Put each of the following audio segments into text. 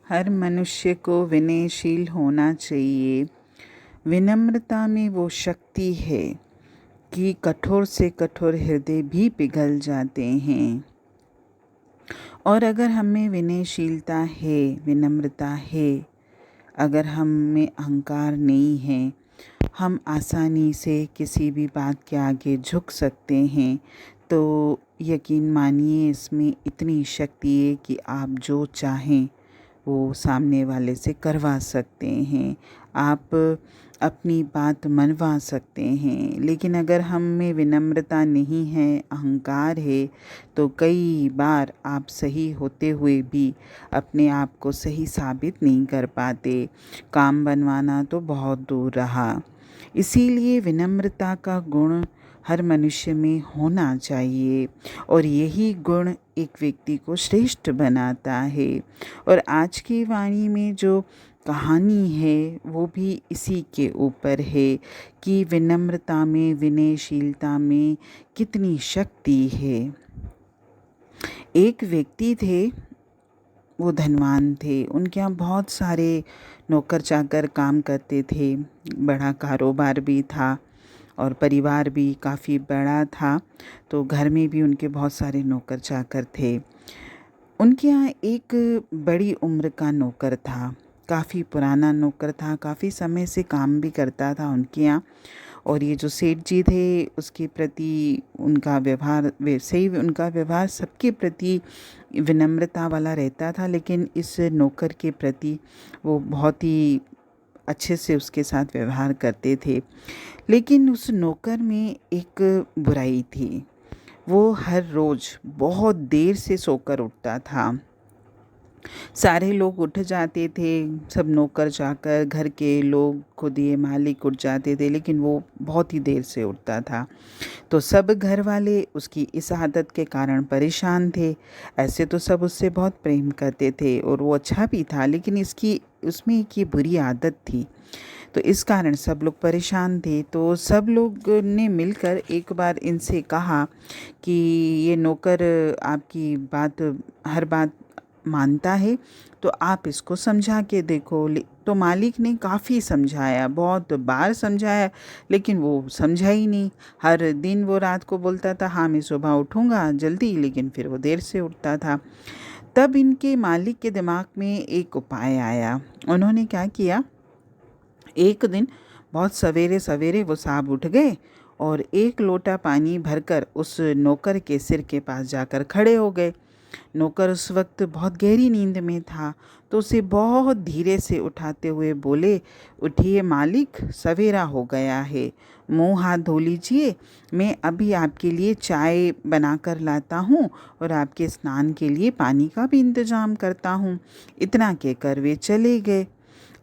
हर मनुष्य को विनयशील होना चाहिए। विनम्रता में वो शक्ति है कि कठोर से कठोर हृदय भी पिघल जाते हैं। और अगर हम में विनयशीलता है, विनम्रता है, अगर हम में अहंकार नहीं है, हम आसानी से किसी भी बात के आगे झुक सकते हैं। तो यकीन मानिए, इसमें इतनी शक्ति है कि आप जो चाहें वो सामने वाले से करवा सकते हैं, आप अपनी बात मनवा सकते हैं। लेकिन अगर हम में विनम्रता नहीं है, अहंकार है, तो कई बार आप सही होते हुए भी अपने आप को सही साबित नहीं कर पाते। काम बनवाना तो बहुत दूर रहा। इसीलिए विनम्रता का गुण हर मनुष्य में होना चाहिए और यही गुण एक व्यक्ति को श्रेष्ठ बनाता है। और आज की वाणी में जो कहानी है वो भी इसी के ऊपर है कि विनम्रता में, विनयशीलता में कितनी शक्ति है। एक व्यक्ति थे, वो धनवान थे, उनके यहाँ बहुत सारे नौकर चाकर काम करते थे, बड़ा कारोबार भी था और परिवार भी काफ़ी बड़ा था। तो घर में भी उनके बहुत सारे नौकर चाकर थे। उनके यहाँ एक बड़ी उम्र का नौकर था, काफ़ी पुराना नौकर था, काफ़ी समय से काम भी करता था उनके यहाँ। और ये जो सेठ जी थे, उसके प्रति उनका व्यवहार, वैसे ही उनका व्यवहार सबके प्रति विनम्रता वाला रहता था, लेकिन इस नौकर के प्रति वो बहुत ही अच्छे से उसके साथ व्यवहार करते थे। लेकिन उस नौकर में एक बुराई थी, वो हर रोज़ बहुत देर से सोकर उठता था। सारे लोग उठ जाते थे, सब नौकर चाकर, घर के लोग, खुद ये मालिक उठ जाते थे, लेकिन वो बहुत ही देर से उठता था। तो सब घर वाले उसकी इस आदत के कारण परेशान थे। ऐसे तो सब उससे बहुत प्रेम करते थे और वो अच्छा भी था, लेकिन इसकी उसमें एक ये बुरी आदत थी। तो इस कारण सब लोग परेशान थे। तो सब लोग ने मिलकर एक बार इनसे कहा कि ये नौकर आपकी बात, हर बात मानता है, तो आप इसको समझा के देखो। तो मालिक ने काफ़ी समझाया, बहुत बार समझाया, लेकिन वो समझा ही नहीं। हर दिन वो रात को बोलता था हाँ मैं सुबह उठूँगा जल्दी, लेकिन फिर वो देर से उठता था। तब इनके मालिक के दिमाग में एक उपाय आया। उन्होंने क्या किया, एक दिन बहुत सवेरे सवेरे वो साहब उठ गए और एक लोटा पानी भरकर उस नौकर के सिर के पास जाकर खड़े हो गए। नौकर उस वक्त बहुत गहरी नींद में था, तो उसे बहुत धीरे से उठाते हुए बोले, उठिए मालिक, सवेरा हो गया है, मुंह हाथ धो लीजिए, मैं अभी आपके लिए चाय बना कर लाता हूँ और आपके स्नान के लिए पानी का भी इंतज़ाम करता हूँ। इतना कहकर वे चले गए।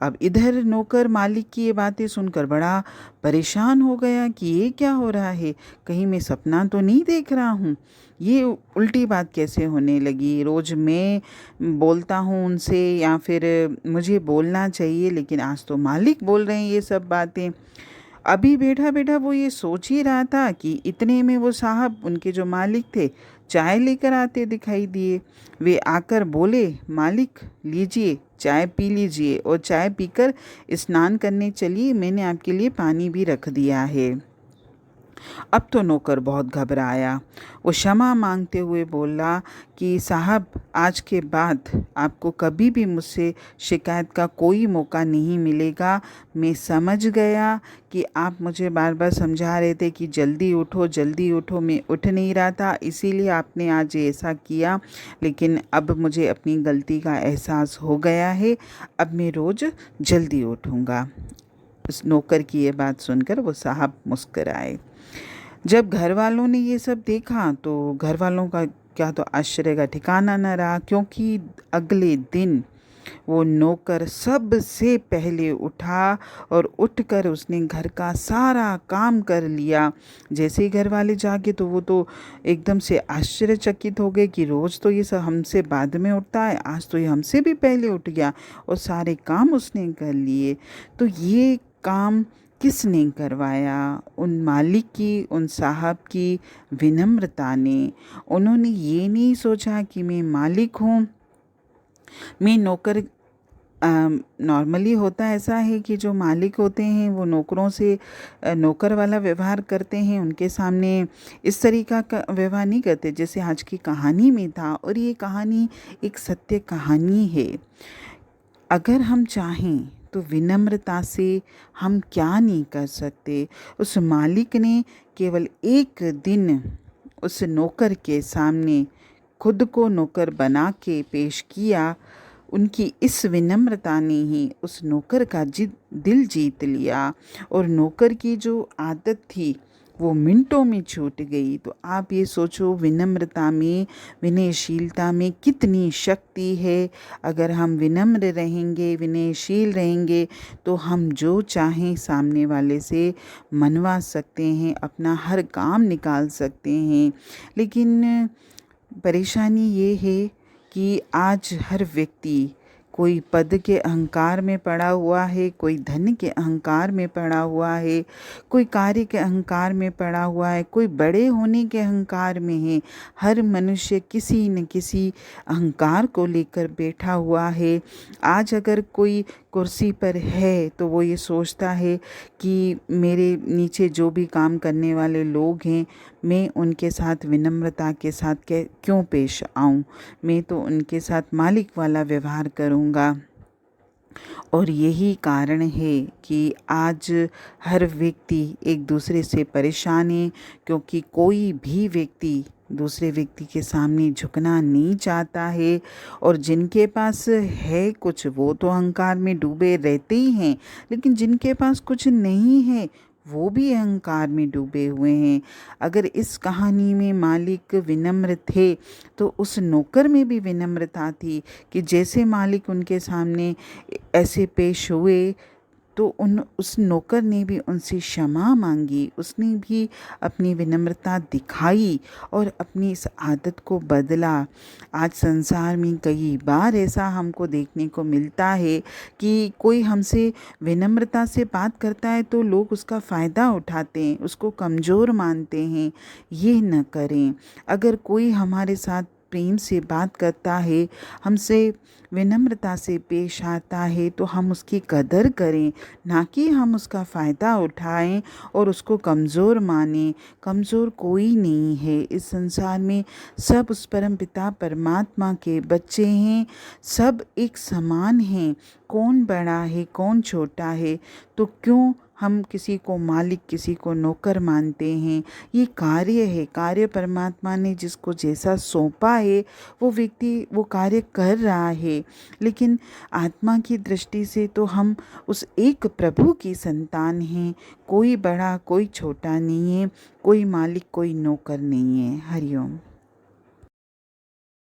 अब इधर नौकर मालिक की ये बातें सुनकर बड़ा परेशान हो गया कि ये क्या हो रहा है, कहीं मैं सपना तो नहीं देख रहा हूँ, ये उल्टी बात कैसे होने लगी। रोज़ मैं बोलता हूँ उनसे या फिर मुझे बोलना चाहिए, लेकिन आज तो मालिक बोल रहे हैं ये सब बातें। अभी बैठा बैठा वो ये सोच ही रहा था कि इतने में वो साहब, उनके जो मालिक थे, चाय लेकर आते दिखाई दिए। वे आकर बोले, मालिक लीजिए चाय पी लीजिए और चाय पीकर स्नान करने चलिए, मैंने आपके लिए पानी भी रख दिया है। अब तो नौकर बहुत घबराया। वो क्षमा मांगते हुए बोला कि साहब, आज के बाद आपको कभी भी मुझसे शिकायत का कोई मौका नहीं मिलेगा। मैं समझ गया कि आप मुझे बार बार समझा रहे थे कि जल्दी उठो जल्दी उठो, मैं उठ नहीं रहा था, इसीलिए आपने आज ऐसा किया, लेकिन अब मुझे अपनी गलती का एहसास हो गया है, अब मैं रोज़ जल्दी उठूँगा। उस नौकर की ये बात सुनकर वो साहब मुस्कराए। जब घर वालों ने ये सब देखा तो घर वालों का क्या तो आश्चर्य का ठिकाना न रहा, क्योंकि अगले दिन वो नौकर सबसे पहले उठा और उठकर उसने घर का सारा काम कर लिया। जैसे ही घर वाले जागे तो वो तो एकदम से आश्चर्यचकित हो गए कि रोज़ तो ये सब हमसे बाद में उठता है, आज तो ये हमसे भी पहले उठ गया और सारे काम उसने कर लिए। तो ये काम किसने करवाया? उन मालिक की, उन साहब की विनम्रता ने। उन्होंने ये नहीं सोचा कि मैं मालिक हूँ, मैं नौकर नॉर्मली होता ऐसा है कि जो मालिक होते हैं वो नौकरों से नौकर वाला व्यवहार करते हैं, उनके सामने इस तरीका का व्यवहार नहीं करते जैसे आज की कहानी में था। और ये कहानी एक सत्य कहानी है। अगर हम चाहें तो विनम्रता से हम क्या नहीं कर सकते। उस मालिक ने केवल एक दिन उस नौकर के सामने खुद को नौकर बना के पेश किया। उनकी इस विनम्रता ने ही उस नौकर का दिल जीत लिया और नौकर की जो आदत थी वो मिनटों में छूट गई। तो आप ये सोचो विनम्रता में, विनयशीलता में कितनी शक्ति है। अगर हम विनम्र रहेंगे, विनयशील रहेंगे तो हम जो चाहें सामने वाले से मनवा सकते हैं, अपना हर काम निकाल सकते हैं। लेकिन परेशानी ये है कि आज हर व्यक्ति कोई पद के अहंकार में पड़ा हुआ है, कोई धन के अहंकार में पड़ा हुआ है, कोई कार्य के अहंकार में पड़ा हुआ है, कोई बड़े होने के अहंकार में है। हर मनुष्य किसी न किसी अहंकार को लेकर बैठा हुआ है। आज अगर कोई कुर्सी पर है तो वो ये सोचता है कि मेरे नीचे जो भी काम करने वाले लोग हैं, मैं उनके साथ विनम्रता के साथ क्यों पेश आऊं, मैं तो उनके साथ मालिक वाला व्यवहार करूंगा। और यही कारण है कि आज हर व्यक्ति एक दूसरे से परेशान है, क्योंकि कोई भी व्यक्ति दूसरे व्यक्ति के सामने झुकना नहीं चाहता है। और जिनके पास है कुछ वो तो अहंकार में डूबे रहते ही हैं, लेकिन जिनके पास कुछ नहीं है वो भी अहंकार में डूबे हुए हैं। अगर इस कहानी में मालिक विनम्र थे तो उस नौकर में भी विनम्रता थी कि जैसे मालिक उनके सामने ऐसे पेश हुए तो उस नौकर ने भी उनसे क्षमा मांगी, उसने भी अपनी विनम्रता दिखाई और अपनी इस आदत को बदला। आज संसार में कई बार ऐसा हमको देखने को मिलता है कि कोई हमसे विनम्रता से बात करता है तो लोग उसका फ़ायदा उठाते हैं, उसको कमज़ोर मानते हैं। ये न करें। अगर कोई हमारे साथ प्रेम से बात करता है, हमसे विनम्रता से पेश आता है तो हम उसकी कदर करें, ना कि हम उसका फ़ायदा उठाएं और उसको कमज़ोर मानें। कमज़ोर कोई नहीं है इस संसार में, सब उस परम पिता परमात्मा के बच्चे हैं, सब एक समान हैं। कौन बड़ा है कौन छोटा है, तो क्यों हम किसी को मालिक किसी को नौकर मानते हैं। ये कार्य है, कार्य परमात्मा ने जिसको जैसा सौंपा है वो व्यक्ति वो कार्य कर रहा है। लेकिन आत्मा की दृष्टि से तो हम उस एक प्रभु की संतान हैं। कोई बड़ा कोई छोटा नहीं है, कोई मालिक कोई नौकर नहीं है। हरिओम।